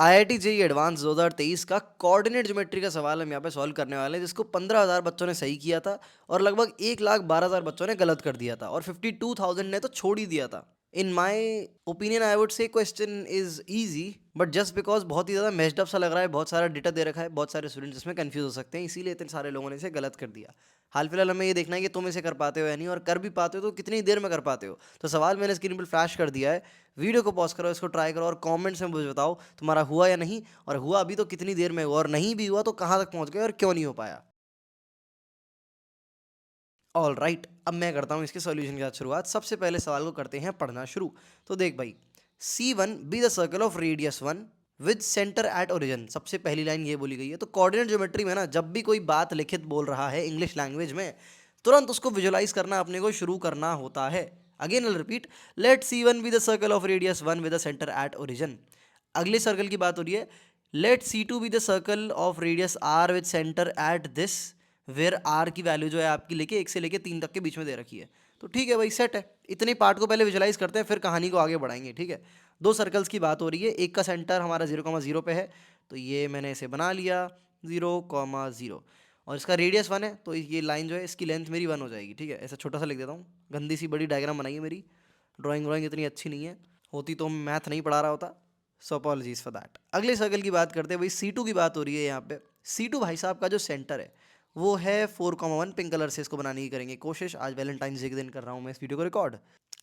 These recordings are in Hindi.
IIT जेईई एडवांस 2023 का कोऑर्डिनेट ज्योमेट्री का सवाल हम यहाँ पे सॉल्व करने वाले हैं, जिसको 15,000 बच्चों ने सही किया था और लगभग 1,12,000 बच्चों ने गलत कर दिया था और 52,000 ने तो छोड़ ही दिया था। In my opinion I would say question is easy, but just because बहुत ही ज़्यादा मेस्ड अप सा लग रहा है, बहुत सारा डेटा दे रखा है, बहुत सारे स्टूडेंट्स इसमें कंफ्यूज हो सकते हैं, इसीलिए इतने सारे लोगों ने इसे गलत कर दिया। हाल फिलहाल हमें ये देखना है कि तुम इसे कर पाते हो या नहीं, और कर भी पाते हो तो कितनी देर में कर पाते हो। तो सवाल मैंने स्क्रीन पर फ्लैश कर दिया है, वीडियो को पॉज करो, इसको ट्राई करो और कमेंट्स में मुझे बताओ तुम्हारा हुआ या नहीं, और हुआ अभी तो कितनी देर में हुआ, और नहीं भी हुआ तो कहाँ तक पहुँच गए और क्यों नहीं हो पाया। ऑल राइट, अब मैं करता हूँ इसके सॉल्यूशन के साथ शुरुआत। सबसे पहले सवाल को करते हैं पढ़ना शुरू। तो देख भाई, C1 be the circle of radius 1 with centre at origin. सबसे पहली लाइन ये बोली गई है। तो कोऑर्डिनेट ज्योमेट्री में ना, जब भी कोई बात लिखित बोल रहा है इंग्लिश लैंग्वेज में, तुरंत उसको विजुलाइज करना अपने को शुरू करना होता है। Again I repeat, let C1 be the circle of radius 1 with the centre at origin. अगले सर्कल की बात हो रही है, let C2 be the circle of radius R with centre at this, where R की वैल्यू जो है आपकी लेके 1 से लेके 3 तक के बीच में दे रखी है। तो ठीक है भाई, सेट है। इतने पार्ट को पहले विजुलाइज करते हैं, फिर कहानी को आगे बढ़ाएंगे। ठीक है, दो सर्कल्स की बात हो रही है, एक का सेंटर हमारा 0,0 पे है, तो ये मैंने इसे बना लिया 0,0, और इसका रेडियस 1 है, तो ये लाइन जो है इसकी लेंथ मेरी 1 हो जाएगी। ठीक है, ऐसा छोटा सा लिख देता हूँ, गंदी सी बड़ी डायग्राम बनाई है मेरी, ड्राइंग इतनी अच्छी नहीं है, होती तो मैथ नहीं पढ़ा रहा होता, सो अपॉलॉजीज फॉर दैट। अगले सर्कल की बात करते हैं भाई, C2 की बात हो रही है यहाँ पे। C2 भाई साहब का जो सेंटर है वो है 4,1। पिंक कलर से इसको बनाने की करेंगे कोशिश। आज वैलेंटाइंस डे के दिन कर रहा हूँ मैं इस वीडियो को रिकॉर्ड,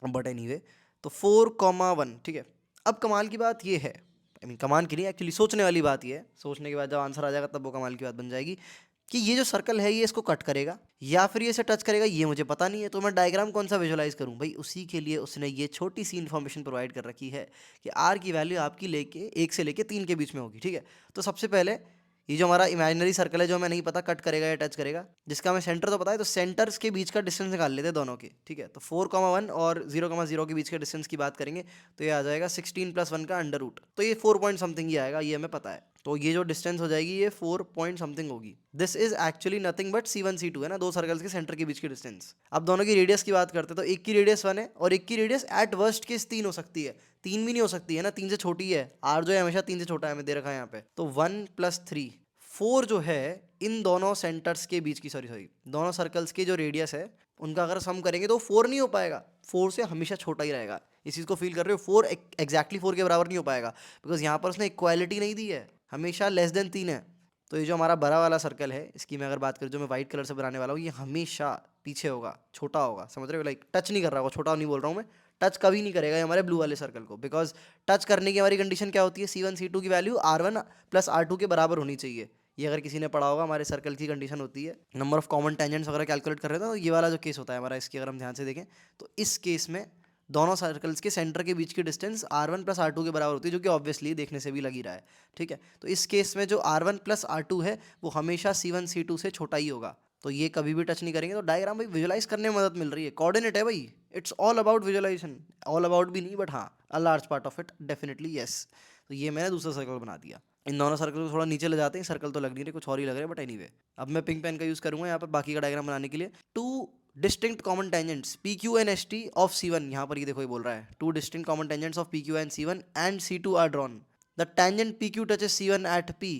बट एनीवे, तो 4,1। ठीक है, अब कमाल की बात ये है, आई मीन कमाल की नहीं, एक्चुअली सोचने वाली बात ये है, सोचने के बाद जब आंसर आ जाएगा तब वो कमाल की बात बन जाएगी, कि ये जो सर्कल है ये इसको कट करेगा या फिर ये इसे टच करेगा, ये मुझे पता नहीं है। तो मैं डायग्राम कौन सा विजुलाइज करूं भाई, उसी के लिए उसने ये छोटी सी इन्फॉर्मेशन प्रोवाइड कर रखी है कि आर की वैल्यू आपकी लेके 1 से लेके 3 के बीच में होगी। ठीक है, तो सबसे पहले ये जो हमारा इमेजिनरी सर्कल है, जो हमें नहीं पता कट करेगा या टच करेगा, जिसका हमें सेंटर तो पता है, तो सेंटर्स के बीच का डिस्टेंस निकाल लेते हैं दोनों के। ठीक है, तो 4,1 और 0,0 के बीच के डिस्टेंस की बात करेंगे, तो ये आ जाएगा 16 + 1 का अंडर रूट, तो ये 4 पॉइंट समथिंग ही आएगा, ये हमें पता है। तो ये जो डिस्टेंस हो जाएगी ये 4 पॉइंट समथिंग होगी। This is actually nothing but C1 C2 है ना, दो सर्कल्स के सेंटर के बीच की डिस्टेंस। अब दोनों की रेडियस की बात करते हैं, तो एक की रेडियस 1 है और एक की रेडियस एट वर्स्ट केस 3 हो सकती है। 3 भी नहीं हो सकती है ना, 3 से छोटी है, आर जो है हमेशा 3 से छोटा है, हमें दे रखा है यहाँ पे। तो 1 + 3 4 जो है इन दोनों सेंटर्स के बीच की, सॉरी दोनों सर्कल्स की जो रेडियस है उनका अगर सम करेंगे तो 4 नहीं हो पाएगा, 4 से हमेशा छोटा ही रहेगा। इस चीज़ को फील कर रहे हो, 4 एग्जैक्टली 4 के बराबर नहीं हो पाएगा, बिकॉज यहाँ पर उसने इक्वालिटी नहीं दी है, हमेशा लेस देन 3 है। तो ये जो हमारा बड़ा वाला सर्कल है, इसकी मैं अगर बात करूँ, जो मैं व्हाइट कलर से बनाने वाला हूँ, ये हमेशा पीछे होगा, छोटा होगा, समझ रहे हो, लाइक टच नहीं कर रहा होगा, छोटा नहीं बोल रहा हूँ मैं, टच कभी नहीं करेगा ये हमारे ब्लू वाले सर्कल को, बिकॉज टच करने की हमारी कंडीशन क्या होती है, C1 C2 की वैल्यू R1 + R2 के बराबर होनी चाहिए। ये अगर किसी ने पढ़ा होगा, हमारे सर्कल की कंडीशन होती है, नंबर ऑफ कॉमन टेंजेंट्स वगैरह कैलकुलेट कर रहे थे, तो ये वाला जो केस होता है हमारा, इसकी अगर हम ध्यान से देखें, तो इस केस में दोनों सर्कल्स के सेंटर के बीच की डिस्टेंस R1 + R2 के बराबर होती है, जो कि ऑब्वियसली देखने से भी लग ही रहा है। ठीक है, तो इस केस में जो R1 + R2 है वो हमेशा C1 C2 से छोटा ही होगा, तो ये कभी भी टच नहीं करेंगे। तो डायग्राम भाई विजुलाइज करने में मदद मिल रही है, कोऑर्डिनेट है भाई, it's all about visualisation, all about भी नहीं बट हाँ, a large part of it definitely yes. तो ये मैंने दूसरा सर्कल बना दिया। इन दोनों सर्कल को थोड़ा नीचे ले जाते हैं, सर्कल तो लग नहीं रहे, कुछ और ही लग रहे हैं, बट एनीवे, अब मैं पिंक पेन का यूज़ करूंगा यहाँ पर बाकी का डायग्राम बनाने के लिए। Two distinct common tangents PQ and ST of C1, यहाँ पर ये देखो ये बोल रहा है two distinct common tangents of PQ and C1 and C2 are drawn. The tangent PQ touches C1 at P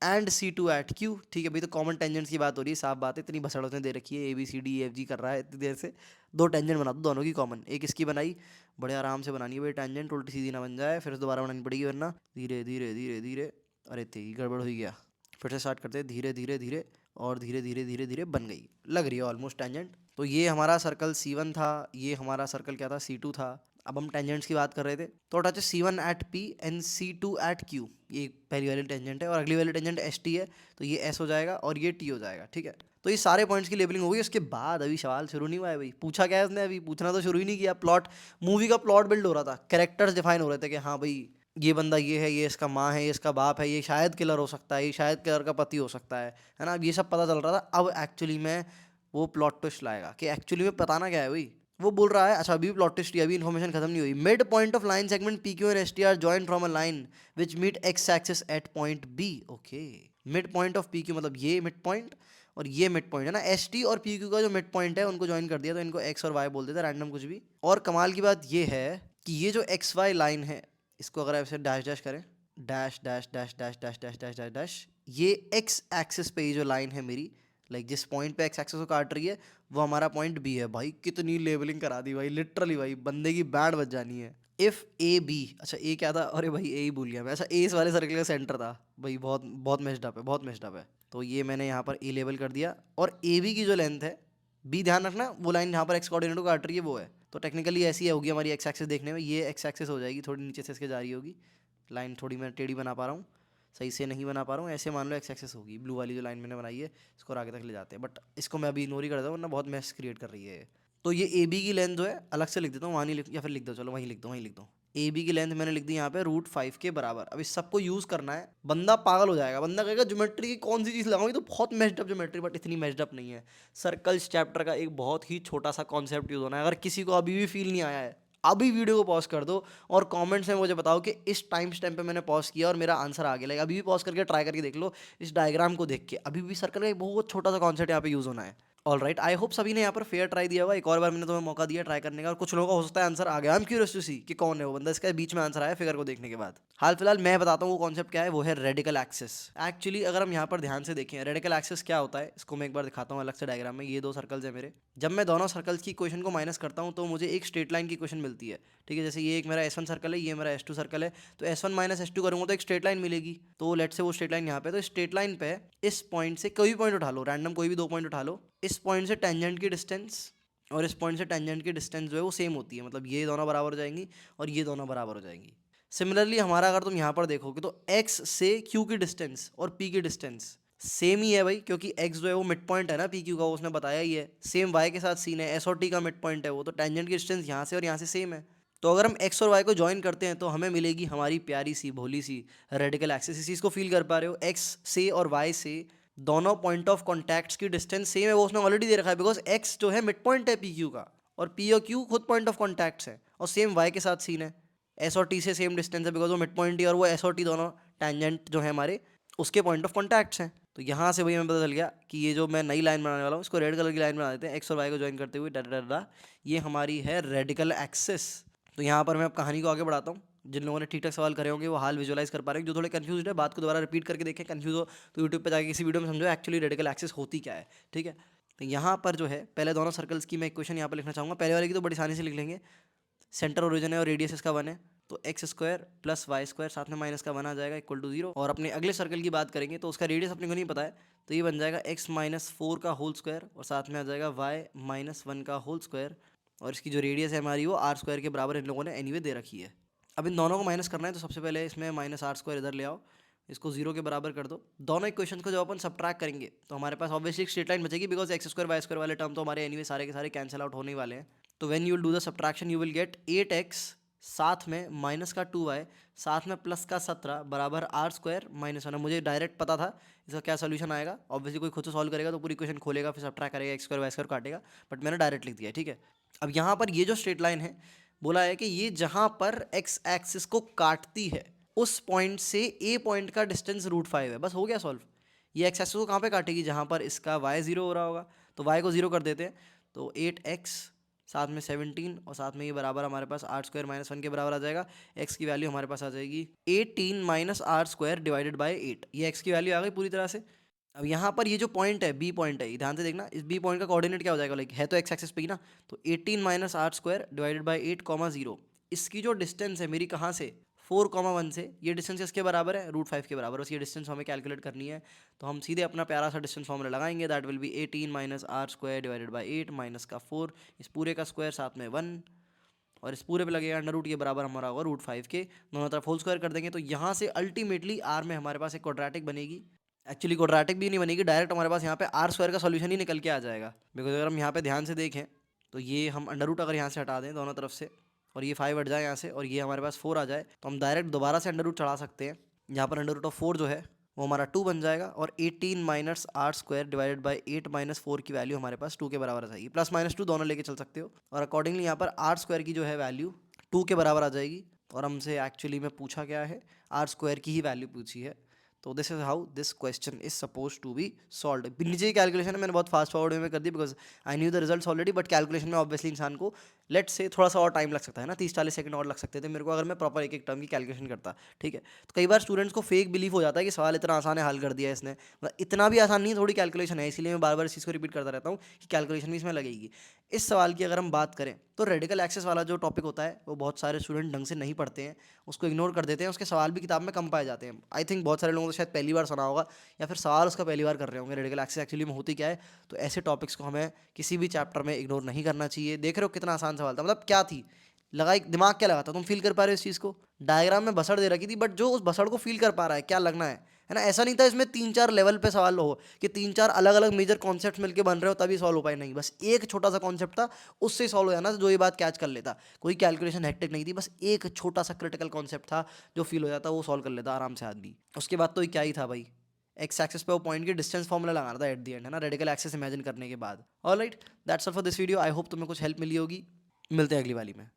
and C2 at Q। ठीक है भाई, तो कॉमन टेंजेंट्स की बात हो रही है, साफ बात है, इतनी भसड़ उसने दे रखी है, ABCDEFG कर रहा है इतनी देर से, दो टेंजेंट बना दो दोनों की कॉमन, एक इसकी बनाई, बड़े आराम से बनानी है भाई टेंजेंट, उल्टी सीधी ना बन जाए, फिर दोबारा बनानी पड़ेगी, वरना धीरे धीरे धीरे धीरे, अरे तेरी गड़बड़ हो गया, फिर से स्टार्ट करते हैं, धीरे धीरे धीरे, और धीरे धीरे धीरे धीरे बन गई, लग रही है ऑलमोस्ट टेंजेंट। तो ये हमारा सर्कल C1 था, ये हमारा सर्कल क्या था, C2 था। अब हम टेंजेंट्स की बात कर रहे थे, तो touch C1 at P and C2 at Q, ये पहली वाली टेंजेंट है, और अगली वाली टेंजेंट ST है, तो ये S हो जाएगा और ये T हो जाएगा। ठीक है, तो ये सारे पॉइंट्स की लेबलिंग होगी। उसके बाद अभी सवाल शुरू नहीं हुआ है भाई, पूछा क्या है उसने, अभी पूछना तो शुरू ही नहीं किया, प्लॉट, मूवी का प्लॉट बिल्ड हो रहा था, कैरेक्टर्स डिफाइन हो रहे थे कि हाँ भाई ये बंदा ये है, ये इसका माँ है, ये इसका बाप है, ये शायद किलर हो सकता है, ये शायद किलर का पति हो सकता है ना, अब ये सब पता चल रहा था। अब एक्चुअली में वो प्लॉट ट्विस्ट लाएगा कि एक्चुअली में बताना क्या है भाई। वो बोल रहा है, अच्छा अभी प्लॉट ट्विस्ट, अभी इन्फॉर्मेशन खत्म नहीं हुई। Mid point of line segment PQ and ST are joined from a line which meet X axis at point B। Okay, mid point of PQ मतलब ये मिड पॉइंट और ये मिड पॉइंट है ना, ST और PQ का जो मिड पॉइंट है उनको ज्वाइन कर दिया, तो इनको X और Y बोल देते हैं, रैंडम कुछ भी। और कमाल की बात ये है कि ये जो XY लाइन है, इसको अगर आप इसे डैश डैश करें, dash dash dash dash dash dash dash dash dash, ये एक्स एक्सिस पे ये जो लाइन है मेरी, लाइक जिस पॉइंट पे एक्स एक्सिस को काट रही है वो हमारा पॉइंट बी है। भाई कितनी लेवलिंग करा दी भाई, लिटरली भाई बंदे की बैंड बज जानी है। इफ ए बी, अच्छा ए क्या था, अरे भाई ए ही भूल गया मैं, अच्छा ए इस वाले सर्कल का सेंटर था भाई, बहुत बहुत मेस्ड अप है, बहुत मेस्ड अप है। तो ये मैंने यहाँ पर ए लेबल कर दिया, और ए बी की जो लेंथ है, बी ध्यान रखना वो लाइन यहाँ पर एक्स कोऑर्डिनेट को काट रही है वो है, तो टेक्निकली ऐसी होगी हमारी एक्स एक्सिस देखने में, ये एक्स एक्सिस हो जाएगी, थोड़ी नीचे से इसके जा रही होगी लाइन, थोड़ी मैं टेढ़ी बना पा रहा हूँ, सही से नहीं बना पा रहा हूँ, ऐसे मान लो एक्स एक्सिस होगी, ब्लू वाली जो लाइन मैंने बनाई है इसको और आगे तक ले जाते हैं, बट इसको मैं अभी इग्नोर ही करता हूँ वरना बहुत मैस क्रिएट कर रही है ये। तो ये ए बी की लेंथ जो है अलग से लिख देता हूँ, वहाँ नहीं लिख, या फिर लिख दो, चलो वहीं लिख दो, वहीं लिख दो। ए बी की लेंथ मैंने लिख दी यहाँ पे √5 के बराबर। अब इस सबको यूज़ करना है, बंदा पागल हो जाएगा, बंदा कहेगा ज्योमेट्री की कौन सी चीज़ लगाऊंगी, तो बहुत मेस्ड अप ज्योमेट्री, बट इतनी मेस्ड अप नहीं है। सर्कल्स चैप्टर का एक बहुत ही छोटा सा कॉन्सेप्ट यूज़ होना है। अगर किसी को अभी भी फील नहीं आया है, अभी वीडियो को पॉज कर दो और कमेंट्स में मुझे बताओ कि इस टाइम स्टैम्प पे मैंने पॉज किया और मेरा आंसर आ गया। लाइक अभी भी पॉज करके ट्राई करके देख लो, इस डायग्राम को देख के, अभी भी सर्कल का एक बहुत छोटा सा कॉन्सेप्ट यहाँ पे यूज़ होना है। ऑल राइट, आई होप सभी ने यहाँ पर फेयर ट्राई दिया होगा, एक और बार मैंने तुम्हें मौका दिया ट्राई करने का, और कुछ लोगों का हो सकता है आंसर आ गया। आई एम क्यूरियस टू सी कि कौन है वो बंदा, इसका बीच में आंसर आया फिगर को देखने के बाद। हाल फिलहाल मैं बताता हूँ वो कॉन्सेप्ट क्या है, वो है रेडिकल एक्सिस। एक्चुअली अगर हम यहाँ पर ध्यान से देखें रेडिकल एक्सिस क्या होता है, इसको मैं एक बार दिखाता हूँ अलग से डायग्राम में। ये दो सर्कल्स है मेरे, जब मैं दोनों सर्कल्स की इक्वेशन को माइनस करता हूँ तो मुझे एक स्ट्रेट लाइन की इक्वेशन मिलती है, ठीक है। जैसे ये एक मेरा S1 सर्कल है, ये मेरा S2 सर्कल है, तो S1 माइनस S2 करूँगा तो एक स्ट्रेट लाइन मिलेगी। तो लेट से वो स्ट्रेट लाइन यहाँ पे, तो स्ट्रेट लाइन पे इस पॉइंट से कोई भी पॉइंट उठा लो, रैंडम कोई भी दो पॉइंट उठा लो, इस पॉइंट से टेंजेंट की डिस्टेंस और इस पॉइंट से टेंजेंट की डिस्टेंस जो है वो सेम होती है, मतलब ये दोनों बराबर हो जाएंगी और ये दोनों बराबर हो जाएंगी। सिमिलरली हमारा अगर तुम यहाँ पर देखोगे तो x से q की डिस्टेंस और p की डिस्टेंस सेम ही है भाई, क्योंकि x जो है वो मिड पॉइंट है ना पी क्यू का, उसने बताया ही है। सेम y के साथ सीन है, s और t का मिड पॉइंट है वो, तो टेंजेंट की डिस्टेंस यहाँ से और यहाँ से सेम है। तो अगर हम x और y को ज्वाइन करते हैं तो हमें मिलेगी हमारी प्यारी सी भोली सी रेडिकल एक्सिस। इस चीज़ को फील कर पा रहे हो, x से और y से दोनों पॉइंट ऑफ कॉन्टैक्ट्स की डिस्टेंस सेम है, वो उसने ऑलरेडी दे रखा है, बिकॉज x जो है मिड पॉइंट है पी क्यू का, और p और q खुद पॉइंट ऑफ कॉन्टैक्ट्स है, और सेम y के साथ सीन है। एस और टी से सेम डिस्टेंस है, बिकॉज वो मिड पॉइंट ही, और वो एस और टी दोनों टेंजेंट जो है हमारे उसके पॉइंट ऑफ कॉन्टैक्ट्स हैं। तो यहाँ से भाई हमें पता चल गया कि ये जो मैं नई लाइन बनाने वाला हूँ इसको रेड कलर की लाइन बना देते हैं, एक्स और वाई को ज्वाइन करते हुए डा डा डा, ये हमारी है रेडिकल एक्सिस। तो यहाँ पर मैं अब कहानी को आगे बढ़ाता हूँ। जिन लोगों ने ठीक ठाक सवाल करे होंगे वो हाल विजुअलाइज कर पा रहे हैं, जो थोड़े कंफ्यूज है बात को दोबारा रिपीट करके देखें, कंफ्यूज हो तो यूट्यूब पे जाके किसी वीडियो में समझो एक्चुअली रेडिकल एक्सिस होती क्या है, ठीक है। तो यहाँ पर जो है पहले दोनों सर्कल्स की मैं इक्वेशन यहाँ पर लिखना चाहूँगा, पहले वाले की तो बड़ी आसानी से लिख लेंगे। सेंटर ओरिजिन है और रेडियस इसका 1 है, तो X square plus Y square साथ में माइनस का 1 आ जाएगा इक्वल टू 0। और अपने अगले सर्कल की बात करेंगे तो उसका रेडियस अपने को नहीं पता है, तो ये बन जाएगा x माइनस 4 का होल स्क्वायर और साथ में आ जाएगा y माइनस 1 का होल स्क्वायर, और इसकी जो रेडियस है हमारी वो r स्क्वायर के बराबर इन लोगों ने एनीवे दे रखी है। अब इन दोनों को माइनस करना है, तो सबसे पहले इसमें माइनस r स्क्वायर इधर ले आओ, इसको 0 के बराबर कर दो। दोनों इक्वेशन को जब अपन सब्ट्रैक्ट करेंगे तो हमारे पास ऑब्वियसली एक स्ट्रेट लाइन बचेगी, because X square Y square वाले टर्म तो हमारे एनीवे सारे के सारे कैंसिल आउट होने वाले हैं। तो when you will do the subtraction you will get 8x साथ में माइनस का 2y साथ में प्लस का 17 बराबर r स्क्वायर माइनस 1। मुझे डायरेक्ट पता था इसका क्या सोल्यूशन आएगा, ऑब्वियसली कोई खुद से सॉल्व करेगा तो पूरी इक्वेशन खोलेगा फिर सब्ट्रैक्ट करेगा, एक्स स्क्वायर वाई स्क्वायर काटेगा, बट मैंने डायरेक्ट लिख दिया, ठीक है। अब यहाँ पर ये जो स्ट्रेट लाइन है बोला है कि ये जहाँ पर एक्स एक्सिस को काटती है उस पॉइंट से ए पॉइंट का डिस्टेंस √5 है, बस हो गया सॉल्व। ये एक्स एक्सिस को कहाँ पे काटेगी, जहाँ पर इसका y 0 हो रहा होगा, तो y को 0 कर देते हैं, तो 8x साथ में 17 और साथ में ये बराबर हमारे पास r स्क्वायर माइनस 1 के बराबर आ जाएगा। x की वैल्यू हमारे पास आ जाएगी 18 minus r square divided by 8, ये x की वैल्यू आ गई पूरी तरह से। अब यहाँ पर ये जो पॉइंट है b पॉइंट है, ध्यान से देखना, इस b पॉइंट का कोऑर्डिनेट क्या हो जाएगा, लाइक है तो x एक्सिस पे ही ना, तो 18 minus r square divided by 8,0। इसकी जो डिस्टेंस है मेरी कहाँ से 4,1 से, ये डिस्टेंस इसके बराबर है √5 के बराबर, बस ये डिस्टेंस हमें कैलकुलेट करनी है। तो हम सीधे अपना प्यारा सा डिस्टेंस फॉर्मूला लगाएंगे, that will be 18 minus r square divided by 8 minus का 4, इस पूरे का स्क्वायर साथ में 1, और इस पूरे पे लगेगा अंडर रूट, ये बराबर हमारा होगा √5 के, दोनों तरफ होल स्क्वायर कर देंगे। तो यहाँ से अल्टीमेटली r में हमारे पास एक क्वाड्रेटिक बनेगी, एक्चुअली क्वाड्रेटिक भी नहीं बनेगी, डायरेक्ट हमारे पास यहाँ पे r स्क्वायर का सॉल्यूशन ही निकल के आ जाएगा। बिकॉज अगर हम यहाँ पे ध्यान से देखें तो ये हम अंडर रूट अगर यहाँ से हटा दें दोनों तरफ से और ये 5 हट जाए यहाँ से और ये हमारे पास 4 आ जाए, तो हम डायरेक्ट दोबारा से अंडर रूट चढ़ा सकते हैं। यहाँ पर अंडर रूट ऑफ 4 जो है वो हमारा 2 बन जाएगा, और 18 minus r square divided by 8 minus 4 की वैल्यू हमारे पास 2 के बराबर आ जाएगी। प्लस माइनस 2 दोनों लेके चल सकते हो, और अकॉर्डिंगली यहाँ पर r स्क्वायर की जो है वैल्यू 2 के बराबर आ जाएगी। और हमसे एक्चुअली में पूछा क्या है, r स्क्वायर की ही वैल्यू पूछी है। तो this is how this question is suppose to be solve. नीचे की कैलकुलेशन मैंने बहुत फास्ट फॉरवर्ड में कर दी, because I knew the results already, but calculation में ऑब्वियसली इंसान को लेट्स से थोड़ा सा और टाइम लग सकता है ना, 30-40 सेकंड और लग सकते थे मेरे को, अगर मैं प्रॉपर एक एक टर्म की कैलकुलेशन करता। ठीक है, तो कई बार स्टूडेंट्स को फेक बिलीव हो जाता है कि सवाल इतना आसान है, हल कर दिया इसने, मतलब इतना भी आसान नहीं है, थोड़ी कैलकुलेशन है, इसीलिए मैं बार बार इस चीज़ को रिपीट करता रहता हूँ कि कैलकुलेशन भी इसमें लगेगी। इस सवाल की अगर हम बात करें तो रेडिकल एक्सेस वाला जो टॉपिक होता है वो बहुत सारे स्टूडेंट ढंग से नहीं पढ़ते हैं, उसको इग्नोर कर देते हैं, उसके सवाल भी किताब में कम पाए जाते हैं। आई थिंक बहुत सारे लोगों को शायद पहली बार सुना होगा या फिर सवाल उसका पहली बार कर रहे होंगे रेडिकल एक्सेस एक्चुअली में होती क्या है। तो ऐसे टॉपिक्स को हमें किसी भी चैप्टर में इग्नोर नहीं करना चाहिए। देख रहे हो कितना आसान सवाल था, मतलब क्या थी, लगा एक दिमाग क्या लगा था, तुम फील कर पा रहे हो इस चीज़ को। डायग्राम में भसड़ दे रखी थी, बट जो उस भसड़ को फील कर पा रहा है क्या लगना है ना। ऐसा नहीं था इसमें 3-4 लेवल पे सवाल हो कि 3-4 अलग अलग मेजर कॉन्सेप्ट मिलके बन रहे हो तभी सॉल्व हो पाए, नहीं, बस एक छोटा सा कॉन्सेप्ट था, उससे सॉल्व हो जाना, जो ये बात कैच कर लेता। कोई कैलकुलेशन हेक्टिक नहीं थी, बस एक छोटा सा क्रिटिकल कॉन्सेप्ट था जो फील हो जाता, वो सॉल्व कर लेता आराम से आदमी। उसके बाद तो ये क्या ही था भाई, एक्स एक्सिस पे वो पॉइंट की डिस्टेंस फॉर्मूला लगाना था एट द एंड, है ना, रेडिकल एक्सिस इमेजिन करने के बाद। Alright, that's all for this video. I hope तुम्हें कुछ हेल्प मिली होगी। मिलते हैं अगली वाली में।